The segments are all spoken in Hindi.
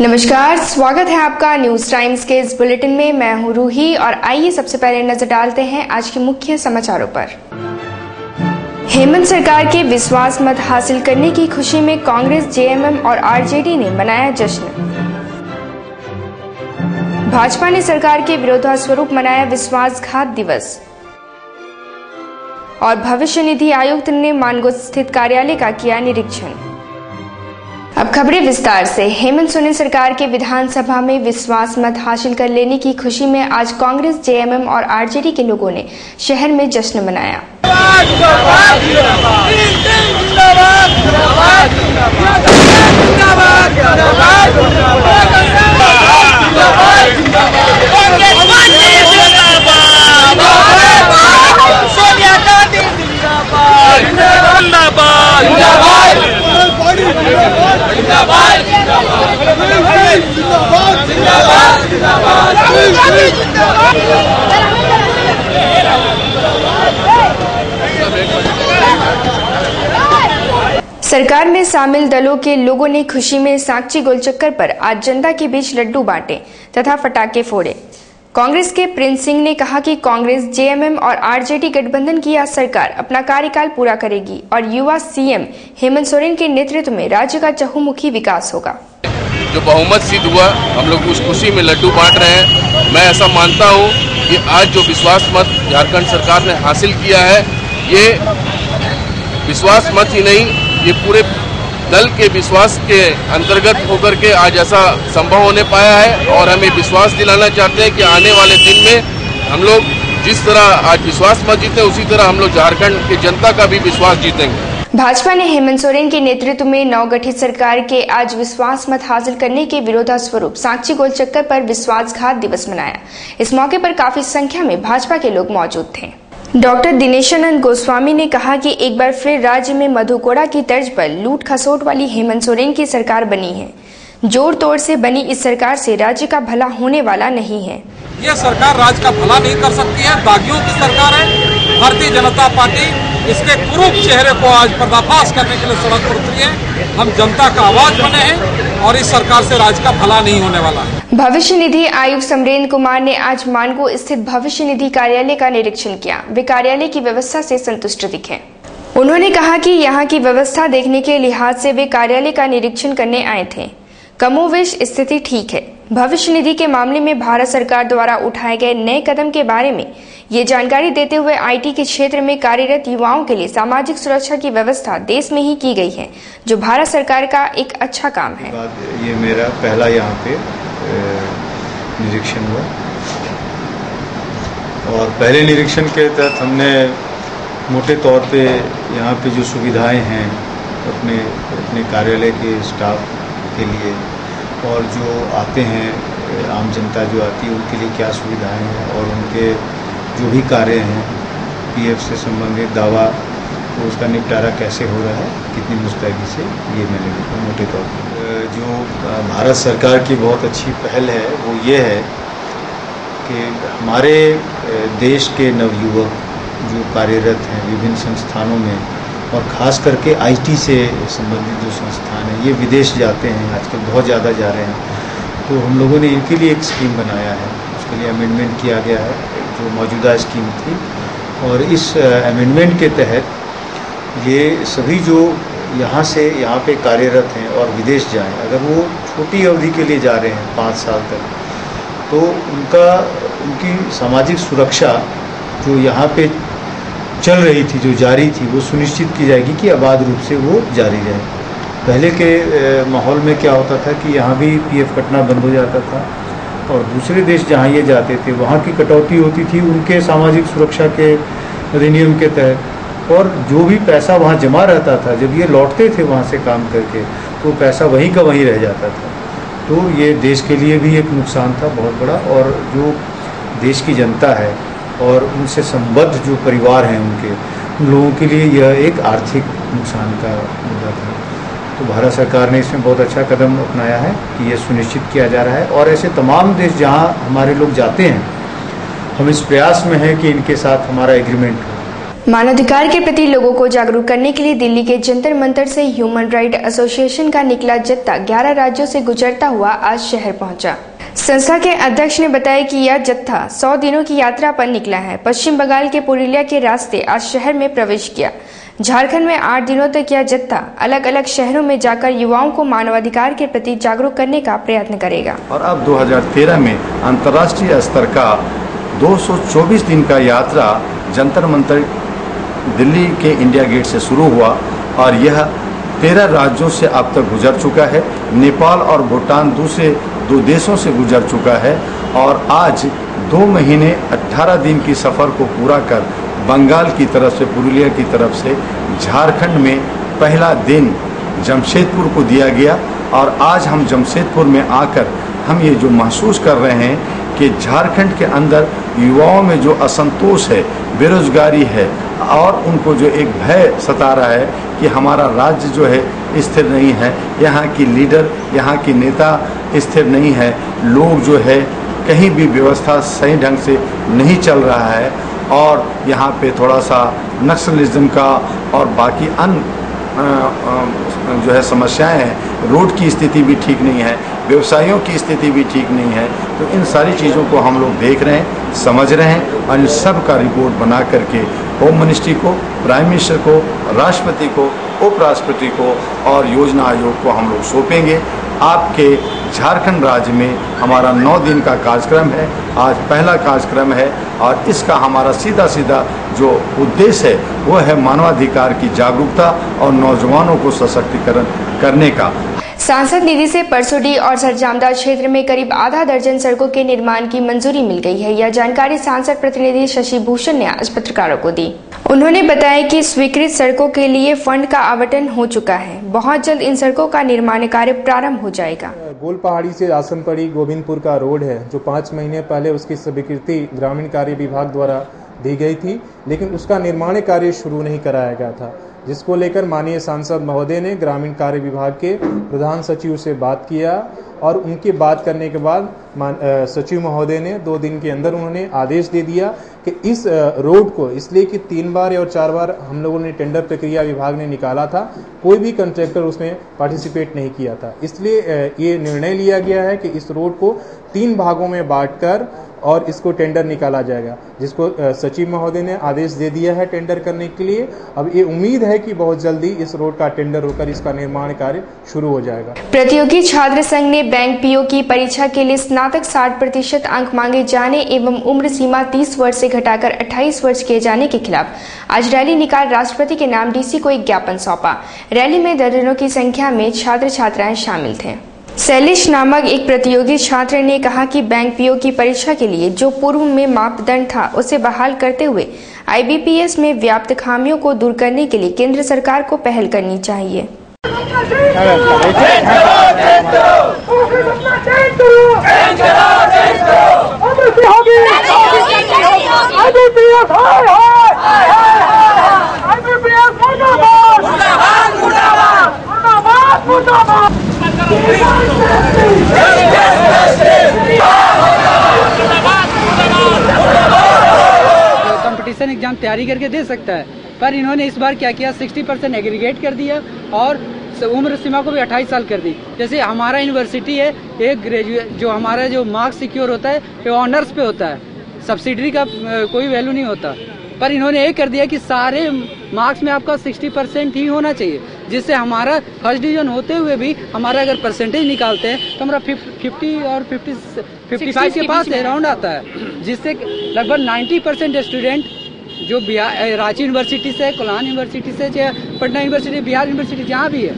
नमस्कार, स्वागत है आपका न्यूज टाइम्स के इस बुलेटिन में। मैं हूं रूही और आइए सबसे पहले नजर डालते हैं आज के मुख्य समाचारों पर। हेमंत सरकार के विश्वास मत हासिल करने की खुशी में कांग्रेस, जेएमएम और आरजेडी ने मनाया जश्न। भाजपा ने सरकार के विरोधास्वरूप मनाया विश्वासघात दिवस। और भविष्य निधि आयुक्त ने मानगो स्थित कार्यालय का किया निरीक्षण। अब खबरें विस्तार से। हेमंत सोरेन सरकार के विधानसभा में विश्वास मत हासिल कर लेने की खुशी में आज कांग्रेस, जेएमएम और आरजेडी के लोगों ने शहर में जश्न मनाया। सरकार में शामिल दलों के लोगों ने खुशी में साकची गोलचक्कर पर आज जनता के बीच लड्डू बांटे तथा पटाखे फोड़े। कांग्रेस के प्रिंस सिंह ने कहा कि कांग्रेस, जेएमएम और आरजेडी गठबंधन की यह सरकार अपना कार्यकाल पूरा करेगी और युवा सीएम हेमंत सोरेन के नेतृत्व में राज्य का चहुमुखी विकास होगा। जो बहुमत सिद्ध हुआ, हम लोग उस खुशी में लड्डू बांट रहे हैं। मैं ऐसा मानता हूं कि आज जो विश्वास मत झारखंड सरकार ने हासिल किया है, ये विश्वास मत ही नहीं, ये पूरे दल के विश्वास के अंतर्गत होकर के आज ऐसा संभव होने पाया है। और हमें विश्वास दिलाना चाहते हैं कि आने वाले दिन में हम लोग जिस तरह आज विश्वास मत जीते, उसी तरह हम लोग झारखंड की जनता का भी विश्वास जीतेंगे। भाजपा ने हेमंत सोरेन के नेतृत्व में नवगठित सरकार के आज विश्वास मत हासिल करने के विरोधास्वरूप साकची गोलचक्कर पर विश्वासघात दिवस मनाया। इस मौके पर काफी संख्या में भाजपा के लोग मौजूद थे। डॉक्टर दिनेशानंद गोस्वामी ने कहा कि एक बार फिर राज्य में मधुकोड़ा की तर्ज पर लूट खसोट वाली हेमंत सोरेन की सरकार बनी है। जोड़ तोड़ से बनी इस सरकार से राज्य का भला होने वाला नहीं है। ये सरकार राज्य का भला नहीं कर सकती है, दागियों की सरकार है। भारतीय जनता पार्टी इसके कुरूप चेहरे को आज पर्दाफाश करने के लिए सड़क पर उतरी है। हम जनता का आवाज बने हैं और इस सरकार से राज्य का भला नहीं होने वाला है। भविष्य निधि आयुक्त समरेंद्र कुमार ने आज मानगो स्थित भविष्य निधि कार्यालय का निरीक्षण किया। वे कार्यालय की व्यवस्था से संतुष्ट दिखे। उन्होंने कहा कि यहाँ की व्यवस्था देखने के लिहाज से वे कार्यालय का निरीक्षण करने आए थे। कमोवेश स्थिति ठीक है। भविष्य निधि के मामले में भारत सरकार द्वारा उठाए गए नए कदम के बारे में ये जानकारी देते हुए आईटी के क्षेत्र में कार्यरत युवाओं के लिए सामाजिक सुरक्षा की व्यवस्था देश में ही की गई है, जो भारत सरकार का एक अच्छा काम है। ये मेरा पहला यहाँ पे निरीक्षण हुआ और पहले निरीक्षण के तहत हमने मोटे तौर पे यहाँ पे जो सुविधाएं हैं अपने कार्यालय के स्टाफ के लिए और जो आते हैं आम जनता जो आती है उनके लिए क्या सुविधाएं हैं और उनके जो भी कार्य हैं पीएफ से संबंधित दावा तो उसका निपटारा कैसे हो रहा है, कितनी मुस्तैदी से, ये मैंने देखा मोटे तौर पर। जो भारत सरकार की बहुत अच्छी पहल है वो ये है कि हमारे देश के नवयुवक जो कार्यरत हैं विभिन्न संस्थानों में और ख़ास करके आईटी से संबंधित जो संस्थान हैं, ये विदेश जाते हैं, आजकल बहुत ज़्यादा जा रहे हैं। तो हम लोगों ने इनके लिए एक स्कीम बनाया है, उसके लिए अमेंडमेंट किया गया है जो मौजूदा स्कीम थी। और इस अमेंडमेंट के तहत ये सभी जो यहाँ से यहाँ पे कार्यरत हैं और विदेश जाएं, अगर वो छोटी अवधि के लिए जा रहे हैं 5 साल तक, तो उनकी सामाजिक सुरक्षा जो यहाँ पे चल रही थी, जो जारी थी, वो सुनिश्चित की जाएगी कि अबाध रूप से वो जारी रहे। पहले के माहौल में क्या होता था कि यहाँ भी पीएफ कटना बंद हो जाता था और दूसरे देश जहाँ ये जाते थे वहाँ की कटौती होती थी उनके सामाजिक सुरक्षा के अधिनियम के तहत। और जो भी पैसा वहाँ जमा रहता था, जब ये लौटते थे वहाँ से काम करके, तो पैसा वहीं का वहीं रह जाता था। तो ये देश के लिए भी एक नुकसान था बहुत बड़ा। और जो देश की जनता है और उनसे संबद्ध जो परिवार हैं उन लोगों के लिए यह एक आर्थिक नुकसान का मुद्दा था। तो भारत सरकार ने इसमें बहुत अच्छा कदम अपनाया है कि ये सुनिश्चित किया जा रहा है। और ऐसे तमाम देश जहां हमारे लोग जाते हैं, हम इस प्रयास में हैं कि इनके साथ हमारा एग्रीमेंट हो। मानवाधिकार के प्रति लोगों को जागरूक करने के लिए दिल्ली के जंतर मंतर से ह्यूमन राइट एसोसिएशन का निकला जत्था 11 राज्यों से गुजरता हुआ आज शहर पहुंचा। संस्था के अध्यक्ष ने बताया कि यह जत्था 100 दिनों की यात्रा पर निकला है। पश्चिम बंगाल के पुरुलिया के रास्ते आज शहर में प्रवेश किया। झारखंड में 8 दिनों तक यह जत्था अलग अलग शहरों में जाकर युवाओं को मानवाधिकार के प्रति जागरूक करने का प्रयत्न करेगा। और अब 2013 में अंतर्राष्ट्रीय स्तर का 224 दिन का यात्रा जंतर मंतर दिल्ली के इंडिया गेट से शुरू हुआ और यह 13 राज्यों से अब तक गुजर चुका है। नेपाल और भूटान दूसरे 2 देशों से गुजर चुका है और आज 2 महीने 18 दिन की सफ़र को पूरा कर बंगाल की तरफ से, पुरुलिया की तरफ से झारखंड में पहला दिन जमशेदपुर को दिया गया। और आज हम जमशेदपुर में आकर हम ये जो महसूस कर रहे हैं कि झारखंड के अंदर युवाओं में जो असंतोष है, बेरोजगारी है और उनको जो एक भय सता रहा है कि हमारा राज्य जो है स्थिर नहीं है, यहाँ की लीडर, यहाँ की नेता स्थिर नहीं है, लोग जो है कहीं भी व्यवस्था सही ढंग से नहीं चल रहा है और यहाँ पे थोड़ा सा नक्सलिज्म का और बाकी अन्य जो है समस्याएं हैं, रोड की स्थिति भी ठीक नहीं है, व्यवसायियों की स्थिति भी ठीक नहीं है। तो इन सारी चीज़ों को हम लोग देख रहे हैं, समझ रहे हैं और इन सब का रिपोर्ट बना करके होम मिनिस्ट्री को, प्राइम मिनिस्टर को, राष्ट्रपति को, उपराष्ट्रपति को और योजना आयोग को हम लोग सौंपेंगे। आपके झारखंड राज्य में हमारा 9 दिन का कार्यक्रम है, आज पहला कार्यक्रम है और इसका हमारा सीधा जो उद्देश्य है वो है मानवाधिकार की जागरूकता और नौजवानों को सशक्तिकरण करने का। सांसद निधि से परसोडी और सरजामदा क्षेत्र में करीब आधा दर्जन सड़कों के निर्माण की मंजूरी मिल गई है। यह जानकारी सांसद प्रतिनिधि शशि भूषण ने आज पत्रकारों को दी। उन्होंने बताया कि स्वीकृत सड़कों के लिए फंड का आवंटन हो चुका है। बहुत जल्द इन सड़कों का निर्माण कार्य प्रारंभ हो जाएगा। गोल पहाड़ी से आसनपड़ी गोविंदपुर का रोड है जो 5 महीने पहले उसकी स्वीकृति ग्रामीण कार्य विभाग द्वारा दी गई थी, लेकिन उसका निर्माण कार्य शुरू नहीं कराया गया था, जिसको लेकर माननीय सांसद महोदय ने ग्रामीण कार्य विभाग के प्रधान सचिव से बात किया और उनकी बात करने के बाद सचिव महोदय ने 2 दिन के अंदर उन्होंने आदेश दे दिया कि इस रोड को, इसलिए कि 3 बार और 4 बार हम लोगों ने टेंडर प्रक्रिया विभाग ने निकाला था, कोई भी कॉन्ट्रैक्टर उसमें पार्टिसिपेट नहीं किया था, इसलिए ये निर्णय लिया गया है कि इस रोड को 3 भागों में बांटकर और इसको टेंडर निकाला जाएगा, जिसको सचिव महोदय ने आदेश दे दिया है टेंडर करने के लिए। अब ये उम्मीद है कि बहुत जल्दी इस रोड का टेंडर होकर इसका निर्माण कार्य शुरू हो जाएगा। प्रतियोगी छात्र संघ ने बैंक पीओ की परीक्षा के लिए स्नातक 60% अंक मांगे जाने एवं उम्र सीमा 30 वर्ष से घटाकर 28 वर्ष किए जाने के खिलाफ आज रैली निकाल राष्ट्रपति के नाम डीसी को एक ज्ञापन सौंपा। रैली में दर्जनों की संख्या में छात्र छात्राएं शामिल थे। शैलेश नामक एक प्रतियोगी छात्र ने कहा कि बैंक पीओ की परीक्षा के लिए जो पूर्व में मापदंड था उसे बहाल करते हुए आईबीपीएस में व्याप्त खामियों को दूर करने के लिए केंद्र सरकार को पहल करनी चाहिए। कंपटीशन एग्जाम तैयारी करके दे सकता है, पर इन्होंने इस बार क्या किया, 60% एग्रीगेट कर दिया और उम्र सीमा को भी 28 साल कर दी। जैसे हमारा यूनिवर्सिटी है, एक ग्रेजुएट जो हमारा जो मार्क्स सिक्योर होता है ये ऑनर्स पे होता है, सब्सिडरी का कोई वैल्यू नहीं होता, पर इन्होंने ये कर दिया कि सारे मार्क्स में आपका 60% ही होना चाहिए, जिससे हमारा फर्स्ट डिवीजन होते हुए भी हमारा अगर परसेंटेज निकालते हैं तो हमारा 50 और 55 के पास अराउंड आता है, जिससे लगभग 90% स्टूडेंट जो बिहार रांची यूनिवर्सिटी से, कोल्हान यूनिवर्सिटी से, पटना यूनिवर्सिटी, बिहार यूनिवर्सिटी जहाँ भी है,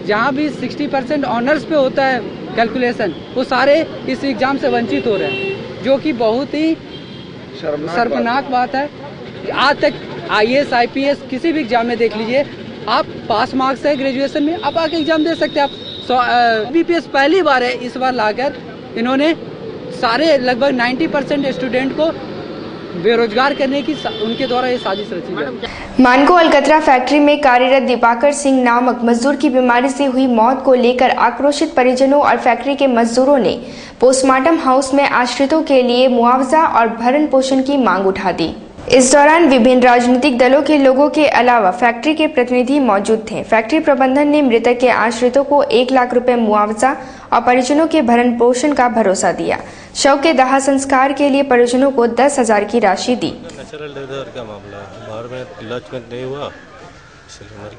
जहाँ भी 60% ऑनर्स पे होता है कैलकुलेशन, वो सारे इस एग्जाम से वंचित हो रहे हैं, जो कि बहुत ही शर्मनाक बात है। आज तक IAS IPS किसी भी एग्जाम में देख लीजिए, आप पास मार्क्स है ग्रेजुएशन में, आप आके एग्जाम दे सकते हैं आप। BPS पहली बार है इस बार लाकर इन्होंने सारे लगभग 90% स्टूडेंट को बेरोजगार करने की उनके द्वारा ये साजिश रची गई। मानको अलकतरा फैक्ट्री में कार्यरत दीपाकर सिंह नामक मजदूर की बीमारी से हुई मौत को लेकर आक्रोशित परिजनों और फैक्ट्री के मजदूरों ने पोस्टमार्टम हाउस में आश्रितों के लिए मुआवजा और भरण पोषण की मांग उठा दी। इस दौरान विभिन्न राजनीतिक दलों के लोगों के अलावा फैक्ट्री के प्रतिनिधि मौजूद थे। फैक्ट्री प्रबंधन ने मृतक के आश्रितों को 1 लाख रुपए मुआवजा और परिजनों के भरण पोषण का भरोसा दिया। शव के दाह संस्कार के लिए परिजनों को 10,000 की राशि दी। नेचुरल डेथ का मामला है, बाहर में इलाज नहीं हुआ इसलिए मर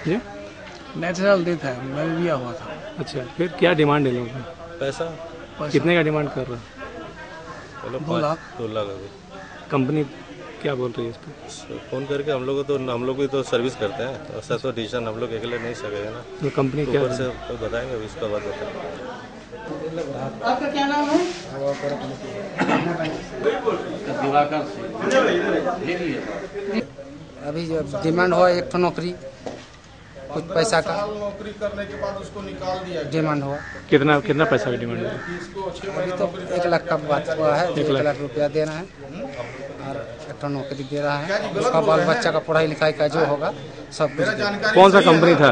गया। नेचुरल डेथ है, मर गया हुआ था। अच्छा, फिर क्या डिमांड है लोगों का? पैसा कितने का डिमांड कर रहा? 2 लाख अभी। कंपनी क्या बोल रही है इस पर? फोन करके हम लोग भी तो सर्विस करते हैं, तो ऐसा तो डिसीजन हम लोग अकेले नहीं सकेंगे ना। तो कंपनी क्या से बताएंगे, अभी इसका बाद बताएंगे। आपका क्या नाम है? अभी जो डिमांड हुआ एक तो नौकरी, कुछ पैसा का नौकरी करने के बाद उसको निकाल दिया। डिमांड हुआ कितना पैसा का डिमांड है? अभी तो 1 लाख का बात हुआ है। 1 लाख रुपया देना है और एक तो नौकरी दे रहा है। उसका बाल बच्चा का पढ़ाई लिखाई का जो होगा सब कुछ। कौन सा कंपनी था?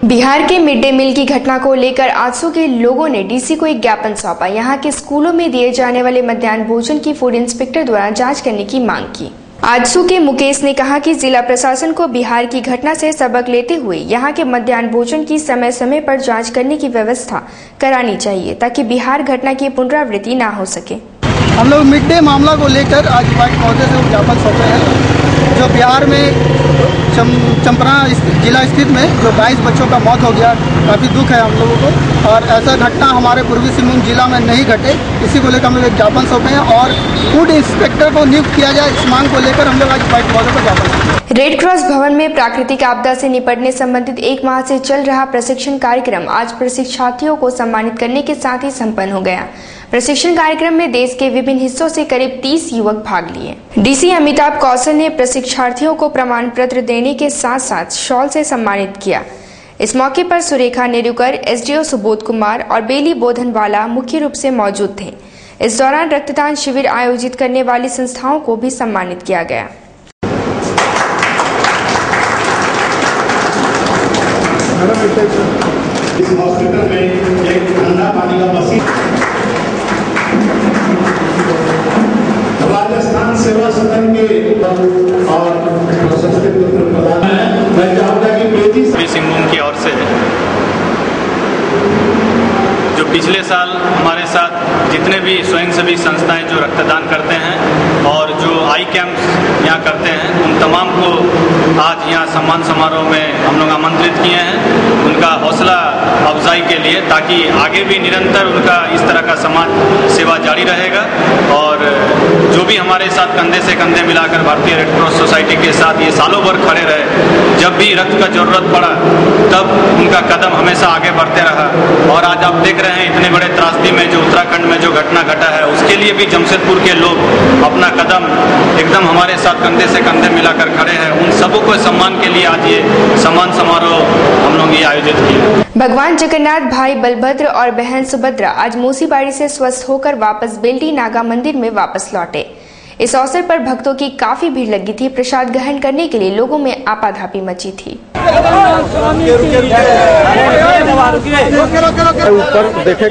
बिहार के मिड डे मील की घटना को लेकर आजसू के लोगों ने डीसी को एक ज्ञापन सौंपा। यहाँ के स्कूलों में दिए जाने वाले मध्याह्न भोजन की फूड इंस्पेक्टर द्वारा जांच करने की मांग की। आजसू के मुकेश ने कहा कि जिला प्रशासन को बिहार की घटना से सबक लेते हुए यहाँ के मध्याह्न भोजन की समय समय पर जांच करने की व्यवस्था करानी चाहिए, ताकि बिहार घटना की पुनरावृत्ति न हो सके। हम लोग मिड डे मामला को लेकर आज उपायुक्त महोदय से ज्ञापन सौंपे हैं। जो बिहार में चंपरा जिला स्थित में जो 22 बच्चों का मौत हो गया, काफ़ी दुख है हम लोगों को, और ऐसा घटना हमारे पूर्वी सिंहभूम जिला में नहीं घटे, इसी को लेकर हम लोग एक ज्ञापन सौंपे हैं और फूड इंस्पेक्टर को नियुक्त किया जाए, इस मांग को लेकर हम लोग आज उपायुक्त महोदय को ज्ञापन सौंपे। रेड क्रॉस भवन में प्राकृतिक आपदा से निपटने संबंधित 1 माह से चल रहा प्रशिक्षण कार्यक्रम आज प्रशिक्षार्थियों को सम्मानित करने के साथ ही संपन्न हो गया। प्रशिक्षण कार्यक्रम में देश के विभिन्न हिस्सों से करीब 30 युवक भाग लिए। डीसी अमिताभ कौशल ने प्रशिक्षार्थियों को प्रमाण पत्र देने के साथ साथ शॉल से सम्मानित किया। इस मौके पर सुरेखा नेरुकर, एसडीओ सुबोध कुमार और बेली बोधनवाला मुख्य रूप से मौजूद थे। इस दौरान रक्तदान शिविर आयोजित करने वाली संस्थाओं को भी सम्मानित किया गया। इस हॉस्पिटल में एक ठंडा पानी का मशीन राजस्थान सेवा सदन के और प्रशस्ति पत्र प्रदान है। मैं चाहूँगा कि बेटी सिंहभूम की ओर से जो पिछले साल हमारे साथ जितने भी स्वयंसेवी संस्थाएं जो रक्तदान करते हैं और जो आई कैंप्स यहाँ करते हैं, उन तमाम को आज यहाँ सम्मान समारोह में हम लोग आमंत्रित किए हैं, उनका हौसला अफजाई के लिए, ताकि आगे भी निरंतर उनका इस तरह का समाज सेवा जारी रहेगा। और जो भी हमारे साथ कंधे से कंधे मिलाकर भारतीय रेड क्रॉस सोसाइटी के साथ ये सालों भर खड़े रहे, जब भी रक्त का जरूरत पड़ा तब उनका कदम हमेशा आगे बढ़ते रहा। और आज आप देख रहे हैं इतने बड़े त्रासदी में जो उत्तराखंड में जो घटना घटा है, उसके लिए भी जमशेदपुर के लोग अपना कदम एकदम हमारे साथ कंधे से कंधे मिलाकर खड़े हैं। उन सबों को सम्मान के लिए आज ये सम्मान समारोह हम लोग ये आयोजित किया। भगवान जगन्नाथ, भाई बलभद्र और बहन सुभद्रा आज मूसीबाड़ी से स्वस्थ होकर वापस बेल्टी नागा मंदिर में वापस लौटे। इस अवसर पर भक्तों की काफी भीड़ लगी थी। प्रसाद ग्रहण करने के लिए लोगों में आपाधापी मची थी। ऊपर देखे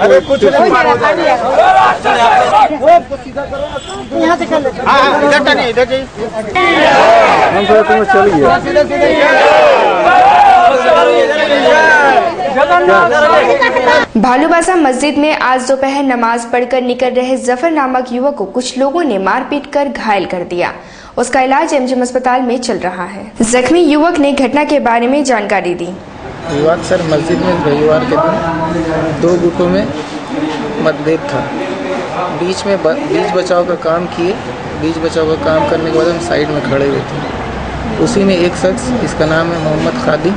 भालूबासा मस्जिद में आज दोपहर नमाज पढ़कर निकल रहे जफर नामक युवक को कुछ लोगों ने मारपीट कर घायल कर दिया। उसका इलाज एमजीएम अस्पताल में चल रहा है। जख्मी युवक ने घटना के बारे में जानकारी दी। युवक सर मस्जिद में रविवार के दिन 2 गुटों में मतभेद था। बीच बचाव का काम किए। बीच बचाव का काम करने के बाद हम साइड में खड़े हुए थे। उसी में एक शख्स, इसका नाम है मोहम्मद खादी,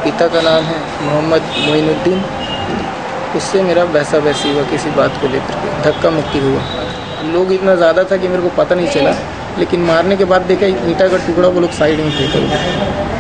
पिता का नाम है मोहम्मद मोइनुद्दीन, उससे मेरा बहसा बहसी हुआ किसी बात को लेकर के, धक्का मुक्की हुआ। लोग इतना ज़्यादा था कि मेरे को पता नहीं चला, लेकिन मारने के बाद देखा ईंटा का टुकड़ा वो लोग साइड में फेंका।